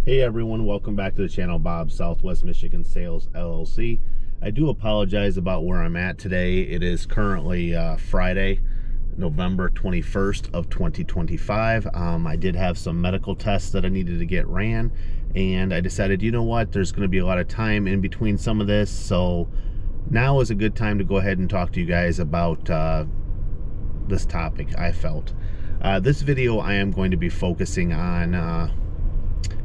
Hey everyone, welcome back to the channel. Bob, Southwest Michigan Sales LLC. I do apologize about where I'm at today. It is currently Friday, November 21st of 2025. I did have some medical tests that I needed to get ran, and I decided, you know what, there's going to be a lot of time in between some of this, so now is a good time to go ahead and talk to you guys about this topic. I felt this video I am going to be focusing on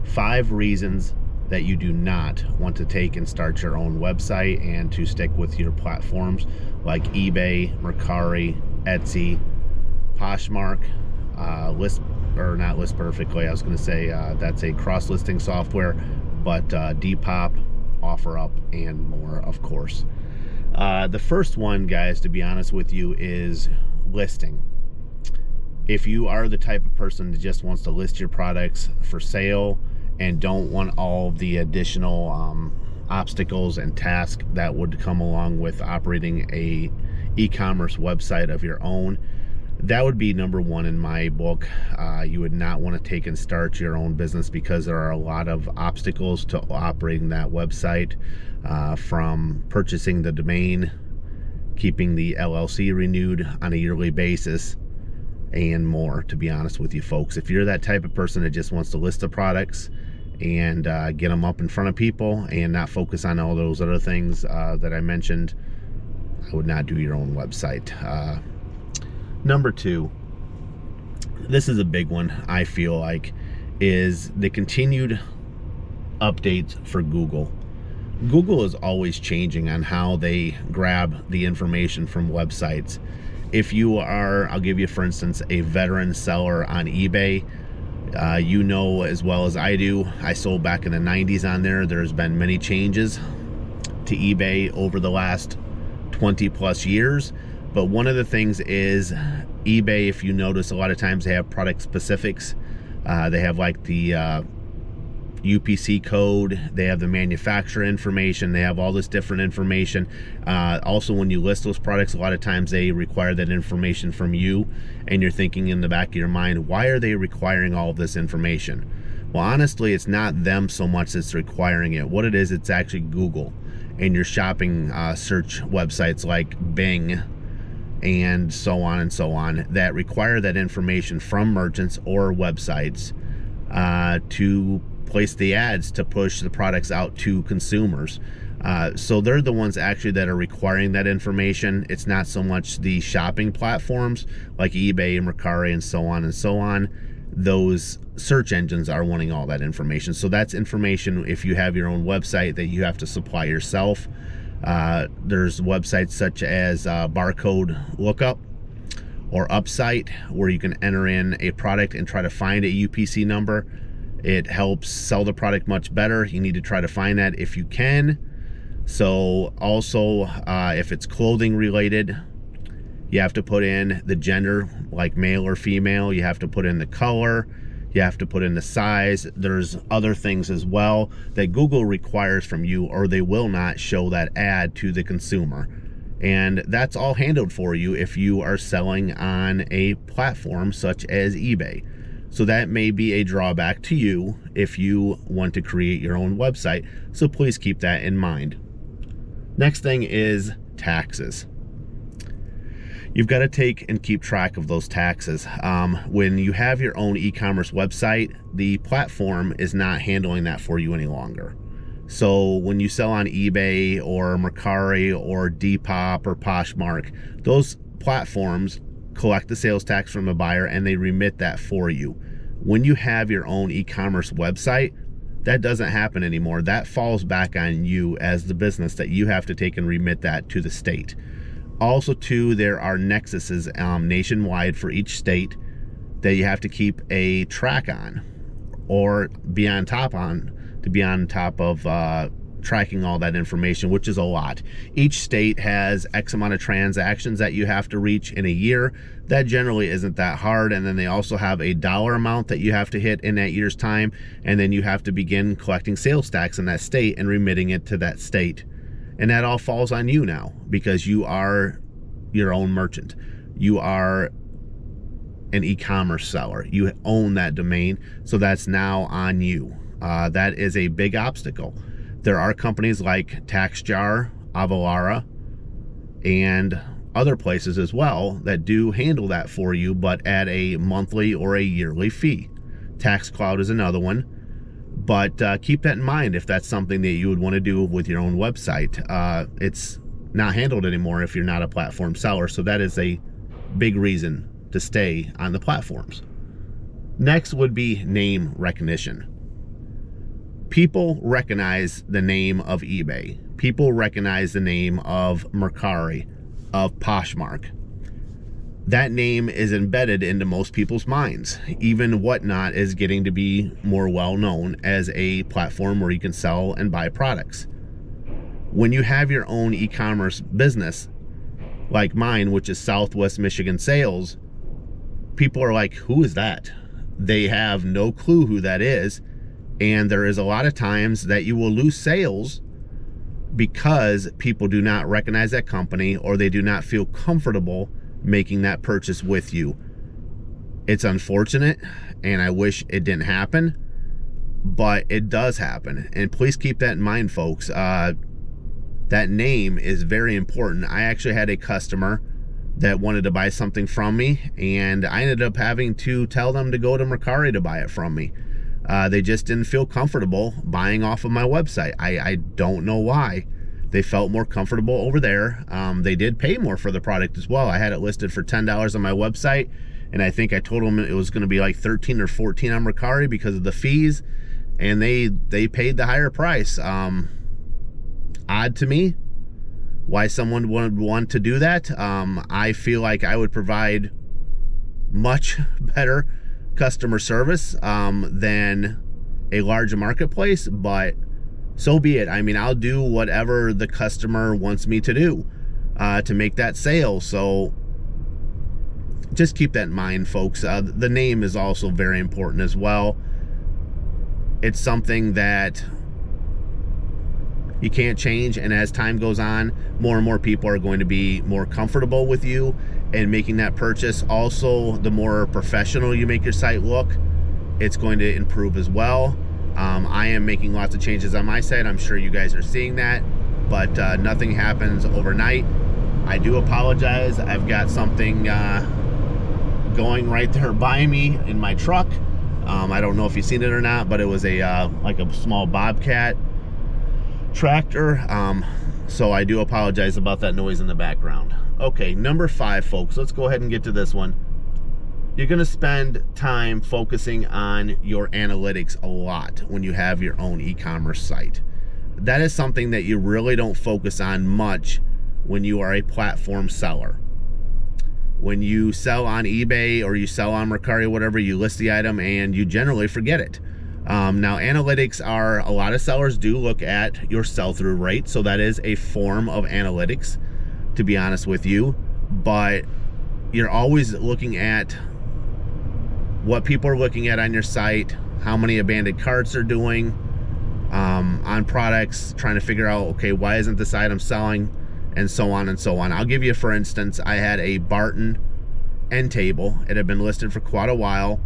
5 reasons that you do not want to take and start your own website and to stick with your platforms like eBay, Mercari, Etsy, Poshmark, List, or not List Perfectly. I was going to say that's a cross-listing software, but Depop, OfferUp, and more, of course. The first one, guys, to be honest with you, is listing. If you are the type of person that just wants to list your products for sale and don't want all the additional obstacles and tasks that would come along with operating a e-commerce website of your own, that would be number one in my book. You would not want to take and start your own business because there are a lot of obstacles to operating that website, from purchasing the domain, keeping the LLC renewed on a yearly basis, and more, to be honest with you folks. If you're that type of person that just wants to list the products and get them up in front of people and not focus on all those other things that I mentioned, I would not do your own website. Number 2, this is a big one, I feel like, is the continued updates for Google. Google is always changing on how they grab the information from websites. If you are, I'll give you for instance, a veteran seller on eBay, you know as well as I do, I sold back in the 90s on there. There's been many changes to eBay over the last 20 plus years, but one of the things is eBay, if you notice, a lot of times they have product specifics. They have like the UPC code, they have the manufacturer information, they have all this different information. Also, when you list those products, a lot of times they require that information from you, and you're thinking in the back of your mind, why are they requiring all of this information? Well, honestly, it's not them so much that's requiring it. What it is, it's actually Google and your shopping search websites like Bing and so on that require that information from merchants or websites to place the ads to push the products out to consumers. So they're the ones actually that are requiring that information. It's not so much the shopping platforms like eBay, Mercari, and so on. Those search engines are wanting all that information. So that's information, if you have your own website, that you have to supply yourself. There's websites such as Barcode Lookup or Upsite, where you can enter in a product and try to find a UPC number. It helps sell the product much better. You need to try to find that if you can. So also, if it's clothing related, you have to put in the gender, like male or female. You have to put in the color. You have to put in the size. There's other things as well that Google requires from you, or they will not show that ad to the consumer. And that's all handled for you if you are selling on a platform such as eBay. So that may be a drawback to you if you want to create your own website. So please keep that in mind. Next thing is taxes. You've got to take and keep track of those taxes. When you have your own e-commerce website, the platform is not handling that for you any longer. So when you sell on eBay or Mercari or Depop or Poshmark, those platforms collect the sales tax from the buyer and they remit that for you. When you have your own e-commerce website, that doesn't happen anymore. That falls back on you as the business, that you have to take and remit that to the state. Also too, there are nexuses nationwide for each state that you have to keep a track on, or be on top of tracking all that information, which is a lot. Each state has X amount of transactions that you have to reach in a year. That generally isn't that hard. And then they also have a dollar amount that you have to hit in that year's time. And then you have to begin collecting sales tax in that state and remitting it to that state. And that all falls on you now, because you are your own merchant. You are an e-commerce seller. You own that domain, so that's now on you. That is a big obstacle. There are companies like TaxJar, Avalara, and other places as well that do handle that for you, but at a monthly or a yearly fee. TaxCloud is another one, but keep that in mind if that's something that you would want to do with your own website. It's not handled anymore if you're not a platform seller, so that is a big reason to stay on the platforms. Next would be name recognition. People recognize the name of eBay. People recognize the name of Mercari, of Poshmark. That name is embedded into most people's minds. Even Whatnot is getting to be more well known as a platform where you can sell and buy products. When you have your own e-commerce business, like mine, which is Southwest Michigan Sales, people are like, who is that? They have no clue who that is. And there is a lot of times that you will lose sales because people do not recognize that company, or they do not feel comfortable making that purchase with you. It's unfortunate, and I wish it didn't happen, but it does happen. And please keep that in mind, folks. That name is very important. I actually had a customer that wanted to buy something from me, and I ended up having to tell them to go to Mercari to buy it from me. They just didn't feel comfortable buying off of my website. I don't know why. They felt more comfortable over there. They did pay more for the product as well. I had it listed for $10 on my website, and I think I told them it was going to be like 13 or 14 on Mercari because of the fees, and they paid the higher price. Odd to me why someone would want to do that. I feel like I would provide much better customer service than a large marketplace, but so be it. I mean, I'll do whatever the customer wants me to do to make that sale. So just keep that in mind, folks. The name is also very important as well. It's something that you can't change, and as time goes on, more and more people are going to be more comfortable with you and making that purchase. Also, the more professional you make your site look, it's going to improve as well. I am making lots of changes on my site. I'm sure you guys are seeing that, but nothing happens overnight. I do apologize. I've got something going right there by me in my truck. I don't know if you've seen it or not, but it was a like a small Bobcat tractor. So I do apologize about that noise in the background. Okay, number 5, folks. Let's go ahead and get to this one. You're going to spend time focusing on your analytics a lot when you have your own e-commerce site. That is something that you really don't focus on much when you are a platform seller. When you sell on eBay or you sell on Mercari, whatever, you list the item and you generally forget it. Now, analytics are, a lot of sellers do look at your sell-through rate, so that is a form of analytics, to be honest with you, but you're always looking at what people are looking at on your site, how many abandoned carts are doing on products, trying to figure out, okay, why isn't this item selling, and so on and so on. I'll give you, for instance, I had a Barton end table. It had been listed for quite a while,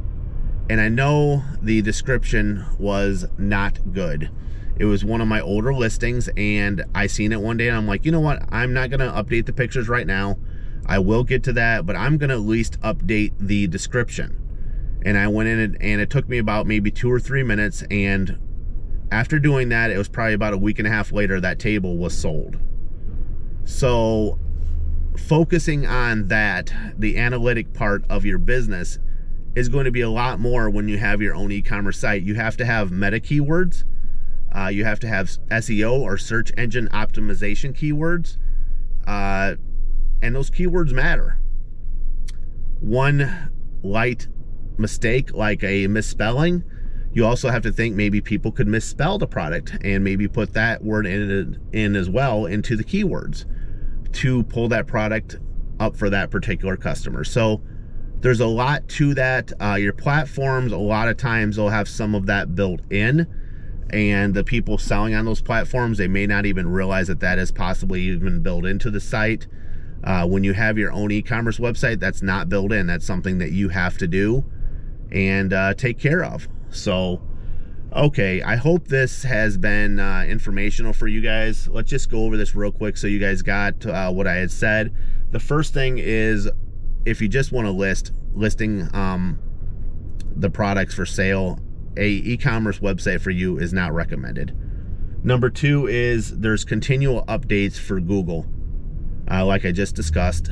and I know the description was not good. It was one of my older listings, and I seen it one day, and I'm like, you know what? I'm not going to update the pictures right now. I will get to that, but I'm going to at least update the description. And I went in and it took me about maybe 2 or 3 minutes, and after doing that, it was probably about a week and a half later, that table was sold. So focusing on that, the analytic part of your business, is going to be a lot more when you have your own e-commerce site. You have to have meta keywords. You have to have SEO or search engine optimization keywords. And those keywords matter. One light mistake, like a misspelling, you also have to think maybe people could misspell the product and maybe put that word in as well into the keywords to pull that product up for that particular customer. So there's a lot to that. Your platforms, a lot of times they'll have some of that built in, and the people selling on those platforms, they may not even realize that that is possibly even built into the site. When you have your own e-commerce website, that's not built in. That's something that you have to do and take care of. So Okay, I hope this has been informational for you guys. Let's just go over this real quick so you guys got what I had said. The first thing is, if you just want to listing the products for sale, a e-commerce website for you is not recommended. Number two is there's continual updates for Google, like I just discussed.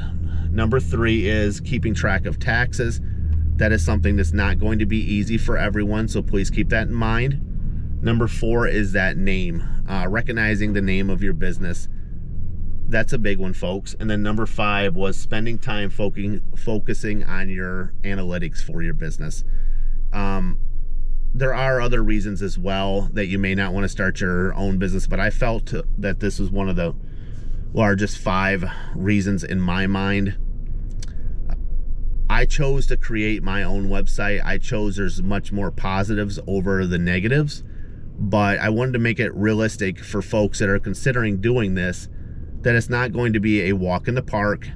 Number three is keeping track of taxes. That is something that's not going to be easy for everyone, so please keep that in mind. Number four is that name, recognizing the name of your business. That's a big one, folks. And then number five was spending time focusing on your analytics for your business. There are other reasons as well that you may not want to start your own business, but I felt that this was one of the largest 5 reasons in my mind. I chose to create my own website. I chose there's much more positives over the negatives, but I wanted to make it realistic for folks that are considering doing this, that it's not going to be a walk in the park,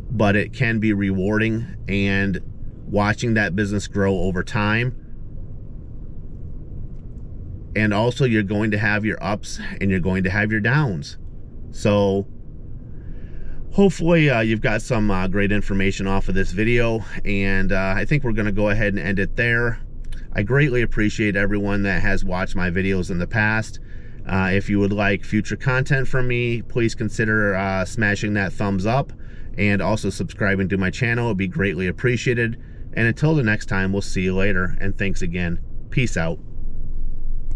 but it can be rewarding, and watching that business grow over time. And also, you're going to have your ups and you're going to have your downs. So hopefully you've got some great information off of this video, and I think we're going to go ahead and end it there. I greatly appreciate everyone that has watched my videos in the past. If you would like future content from me, please consider smashing that thumbs up and also subscribing to my channel. It would be greatly appreciated. And until the next time, we'll see you later, and thanks again. Peace out.